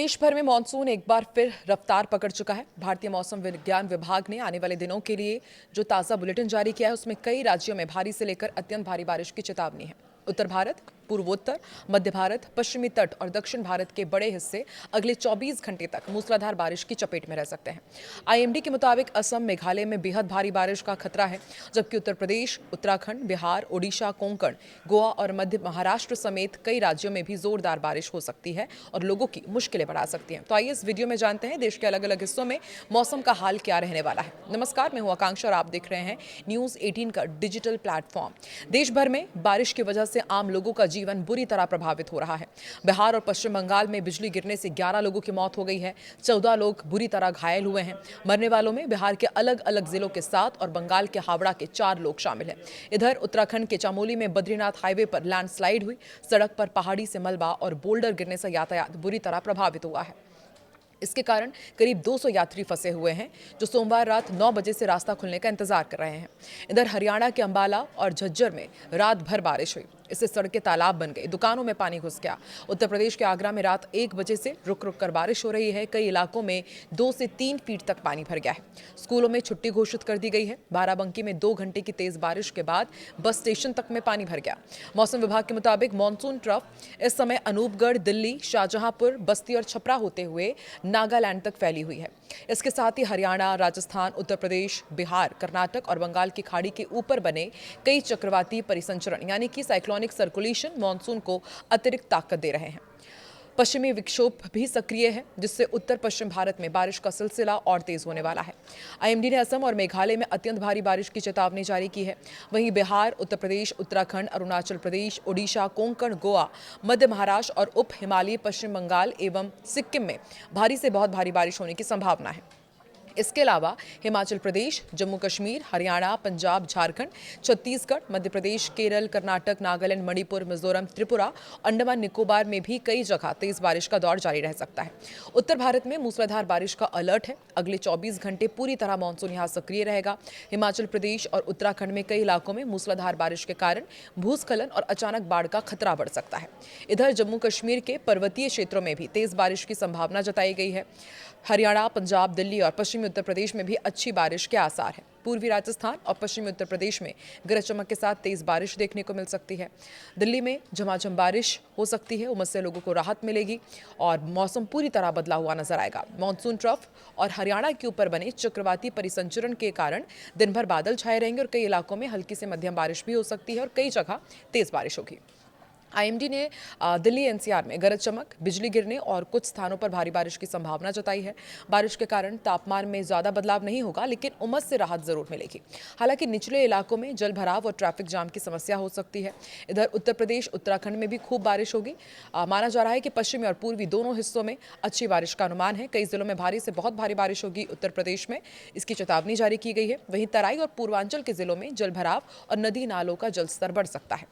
देश भर में मानसून एक बार फिर रफ्तार पकड़ चुका है। भारतीय मौसम विज्ञान विभाग ने आने वाले दिनों के लिए जो ताज़ा बुलेटिन जारी किया है उसमें कई राज्यों में भारी से लेकर अत्यंत भारी बारिश की चेतावनी है। उत्तर भारत, पूर्वोत्तर, मध्य भारत, पश्चिमी तट और दक्षिण भारत के बड़े हिस्से अगले 24 घंटे तक मूसलाधार बारिश की चपेट में रह सकते हैं। आईएमडी के मुताबिक असम, मेघालय में बेहद भारी बारिश का खतरा है, जबकि उत्तर प्रदेश, उत्तराखंड, बिहार, ओडिशा, कोंकण, गोवा और मध्य महाराष्ट्र समेत कई राज्यों में भी जोरदार बारिश हो सकती है और लोगों की मुश्किलें बढ़ा सकती हैं। तो आइए इस वीडियो में जानते हैं देश के अलग अलग हिस्सों में मौसम का हाल क्या रहने वाला है। नमस्कार, मैं हूं आकांक्षा और आप देख रहे हैं न्यूज़ 18 का डिजिटल प्लेटफॉर्म। देश भर में बारिश की वजह से आम लोगों का जीवन बुरी तरह प्रभावित हो रहा है। बिहार और पश्चिम बंगाल में बिजली गिरने से 11 लोगों की मौत हो गई है। 14 लोग बुरी तरह घायल हुए हैं। मरने वालों में बिहार के अलग अलग जिलों के 7 और बंगाल के हावड़ा के 4 लोग शामिल हैं। इधर उत्तराखंड के चमोली में बद्रीनाथ हाईवे पर लैंडस्लाइड हुई। सड़क पर पहाड़ी से मलबा और बोल्डर गिरने से यातायात बुरी तरह प्रभावित हुआ है। इसके कारण करीब 200 यात्री फंसे हुए हैं, जो सोमवार रात 9 बजे से रास्ता खुलने का इंतजार कर रहे हैं। इधर हरियाणा के अंबाला और झज्जर में रात भर बारिश हुई। इससे सड़कें तालाब बन गई, दुकानों में पानी घुस गया। उत्तर प्रदेश के आगरा में रात 1 बजे से रुक रुक कर बारिश हो रही है। कई इलाकों में 2 से 3 फीट तक पानी भर गया है। स्कूलों में छुट्टी घोषित कर दी गई है। बाराबंकी में 2 घंटे की तेज बारिश के बाद बस स्टेशन तक में पानी भर गया। मौसम विभाग के मुताबिक मानसून ट्रफ इस समय अनूपगढ़, दिल्ली, शाहजहांपुर, बस्ती और छपरा होते हुए नागालैंड तक फैली हुई है। इसके साथ ही हरियाणा, राजस्थान, उत्तर प्रदेश, बिहार, कर्नाटक और बंगाल की खाड़ी के ऊपर बने कई चक्रवाती परिसंचरण यानी कि साइक्लोनिक सर्कुलेशन मानसून को अतिरिक्त ताकत दे रहे हैं। पश्चिमी विक्षोभ भी सक्रिय है, जिससे उत्तर पश्चिम भारत में बारिश का सिलसिला और तेज होने वाला है। आईएमडी ने असम और मेघालय में अत्यंत भारी बारिश की चेतावनी जारी की है। वहीं बिहार, उत्तर प्रदेश, उत्तराखंड, अरुणाचल प्रदेश, ओडिशा, कोंकण, गोवा, मध्य महाराष्ट्र और उप हिमालयी पश्चिम बंगाल एवं सिक्किम में भारी से बहुत भारी बारिश होने की संभावना है। इसके अलावा हिमाचल प्रदेश, जम्मू कश्मीर, हरियाणा, पंजाब, झारखंड, छत्तीसगढ़, मध्य प्रदेश, केरल, कर्नाटक, नागालैंड, मणिपुर, मिजोरम, त्रिपुरा, अंडमान निकोबार में भी कई जगह तेज बारिश का दौर जारी रह सकता है। उत्तर भारत में मूसलाधार बारिश का अलर्ट है। अगले 24 घंटे पूरी तरह मानसून यहां सक्रिय रहेगा। हिमाचल प्रदेश और उत्तराखंड में कई इलाकों में मूसलाधार बारिश के कारण भूस्खलन और अचानक बाढ़ का खतरा बढ़ सकता है। इधर जम्मू कश्मीर के पर्वतीय क्षेत्रों में भी तेज बारिश की संभावना जताई गई है। हरियाणा, पंजाब, दिल्ली और पश्चिमी उत्तर प्रदेश में भी अच्छी बारिश के आसार हैं। पूर्वी राजस्थान और पश्चिमी उत्तर प्रदेश में गरज चमक के साथ तेज बारिश देखने को मिल सकती है। दिल्ली में झमाझम बारिश हो सकती है। उमस से लोगों को राहत मिलेगी और मौसम पूरी तरह बदला हुआ नजर आएगा। मानसून ट्रफ और हरियाणा के ऊपर बने चक्रवाती परिसंचरण के कारण दिन भर बादल छाए रहेंगे और कई इलाकों में हल्की से मध्यम बारिश भी हो सकती है और कई जगह तेज बारिश होगी। आईएमडी ने दिल्ली एनसीआर में गरज चमक, बिजली गिरने और कुछ स्थानों पर भारी बारिश की संभावना जताई है। बारिश के कारण तापमान में ज्यादा बदलाव नहीं होगा, लेकिन उमस से राहत जरूर मिलेगी। हालांकि निचले इलाकों में जल भराव और ट्रैफिक जाम की समस्या हो सकती है। इधर उत्तर प्रदेश, उत्तराखंड में भी खूब बारिश होगी। माना जा रहा है कि पश्चिमी और पूर्वी दोनों हिस्सों में अच्छी बारिश का अनुमान है। कई जिलों में भारी से बहुत भारी बारिश होगी। उत्तर प्रदेश में इसकी चेतावनी जारी की गई है। वहीं तराई और पूर्वांचल के जिलों में जल भराव और नदी नालों का जलस्तर बढ़ सकता है।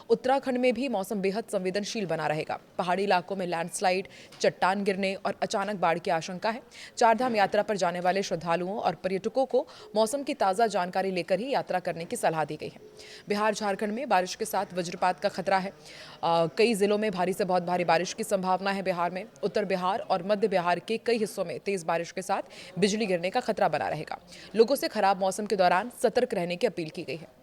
उत्तराखंड में भी मौसम बेहद संवेदनशील बना रहेगा। पहाड़ी इलाकों में लैंडस्लाइड, चट्टान गिरने और अचानक बाढ़ की आशंका है। चारधाम यात्रा पर जाने वाले श्रद्धालुओं और पर्यटकों को मौसम की ताज़ा जानकारी लेकर ही यात्रा करने की सलाह दी गई है। बिहार, झारखंड में बारिश के साथ वज्रपात का खतरा है। कई जिलों में भारी से बहुत भारी बारिश की संभावना है। बिहार में उत्तर बिहार और मध्य बिहार के कई हिस्सों में तेज बारिश के साथ बिजली गिरने का खतरा बना रहेगा। लोगों से खराब मौसम के दौरान सतर्क रहने की अपील की गई है।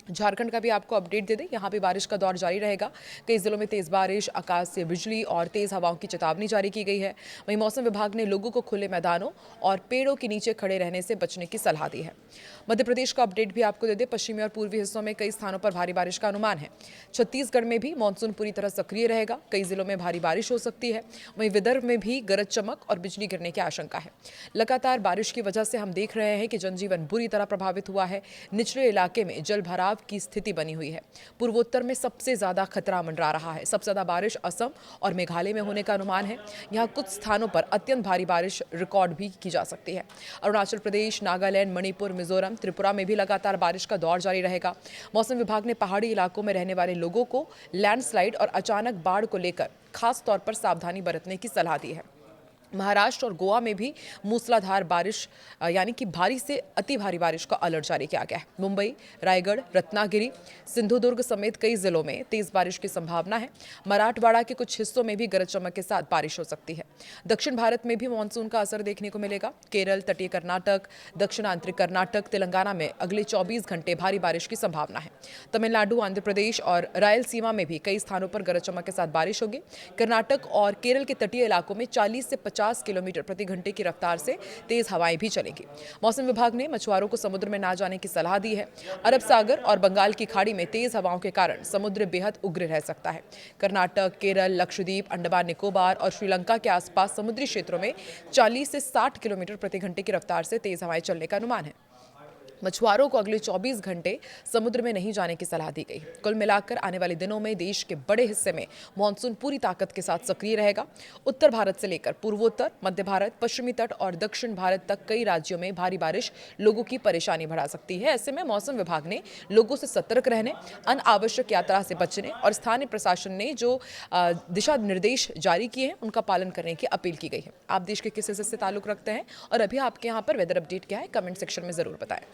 झारखंड का भी आपको अपडेट दे दें, यहाँ भी बारिश का दौर जारी रहेगा। कई जिलों में तेज बारिश, आकाश से बिजली और तेज हवाओं की चेतावनी जारी की गई है। वहीं मौसम विभाग ने लोगों को खुले मैदानों और पेड़ों के नीचे खड़े रहने से बचने की सलाह दी है। मध्य प्रदेश का अपडेट भी आपको दे दें, पश्चिमी और पूर्वी हिस्सों में कई स्थानों पर भारी बारिश का अनुमान है। छत्तीसगढ़ में भी मानसून पूरी तरह सक्रिय रहेगा। कई जिलों में भारी बारिश हो सकती है। वहीं विदर्भ में भी गरज चमक और बिजली गिरने की आशंका है। लगातार बारिश की वजह से हम देख रहे हैं कि जनजीवन बुरी तरह प्रभावित हुआ है। निचले इलाके में जल भराव की स्थिति बनी हुई है। पूर्वोत्तर में सबसे ज्यादा खतरा मंडरा रहा है। सबसे ज्यादा बारिश असम और मेघालय में होने का अनुमान है। यहाँ कुछ स्थानों पर अत्यंत भारी बारिश रिकॉर्ड भी की जा सकती है। अरुणाचल प्रदेश, नागालैंड, मणिपुर, मिजोरम, त्रिपुरा में भी लगातार बारिश का दौर जारी रहेगा। मौसम विभाग ने पहाड़ी इलाकों में रहने वाले लोगों को लैंडस्लाइड और अचानक बाढ़ को लेकर खास तौर पर सावधानी बरतने की सलाह दी है। महाराष्ट्र और गोवा में भी मूसलाधार बारिश यानी कि भारी से अति भारी बारिश का अलर्ट जारी किया गया है। मुंबई, रायगढ़, रत्नागिरी, सिंधुदुर्ग समेत कई जिलों में तेज बारिश की संभावना है। मराठवाड़ा के कुछ हिस्सों में भी गरज चमक के साथ बारिश हो सकती है। दक्षिण भारत में भी मानसून का असर देखने को मिलेगा। केरल, तटीय कर्नाटक, दक्षिणांतरिक कर्नाटक, तेलंगाना में अगले 24 घंटे भारी बारिश की संभावना है। तमिलनाडु, आंध्र प्रदेश और रायलसीमा में भी कई स्थानों पर गरज चमक के साथ बारिश होगी। कर्नाटक और केरल के तटीय इलाकों में 40 से 50 किलोमीटर प्रति घंटे की रफ्तार से तेज हवाएं भी चलेंगी। मौसम विभाग ने मछुआरों को समुद्र में ना जाने की सलाह दी है। अरब सागर और बंगाल की खाड़ी में तेज हवाओं के कारण समुद्र बेहद उग्र रह सकता है। कर्नाटक, केरल, लक्षद्वीप, अंडमान निकोबार और श्रीलंका के आसपास समुद्री क्षेत्रों में 40 से 60 किलोमीटर प्रति घंटे की रफ्तार से तेज हवाएं चलने का अनुमान है। मछुआरों को अगले 24 घंटे समुद्र में नहीं जाने की सलाह दी गई। कुल मिलाकर आने वाले दिनों में देश के बड़े हिस्से में मानसून पूरी ताकत के साथ सक्रिय रहेगा। उत्तर भारत से लेकर पूर्वोत्तर, मध्य भारत, पश्चिमी तट और दक्षिण भारत तक कई राज्यों में भारी बारिश लोगों की परेशानी बढ़ा सकती है। ऐसे में मौसम विभाग ने लोगों से सतर्क रहने, अनावश्यक यात्रा से बचने और स्थानीय प्रशासन ने जो दिशा निर्देश जारी किए हैं उनका पालन करने की अपील की गई है। आप देश के किस हिस्से से ताल्लुक रखते हैं और अभी आपके यहाँ पर वेदर अपडेट क्या है, कमेंट सेक्शन में जरूर बताएं।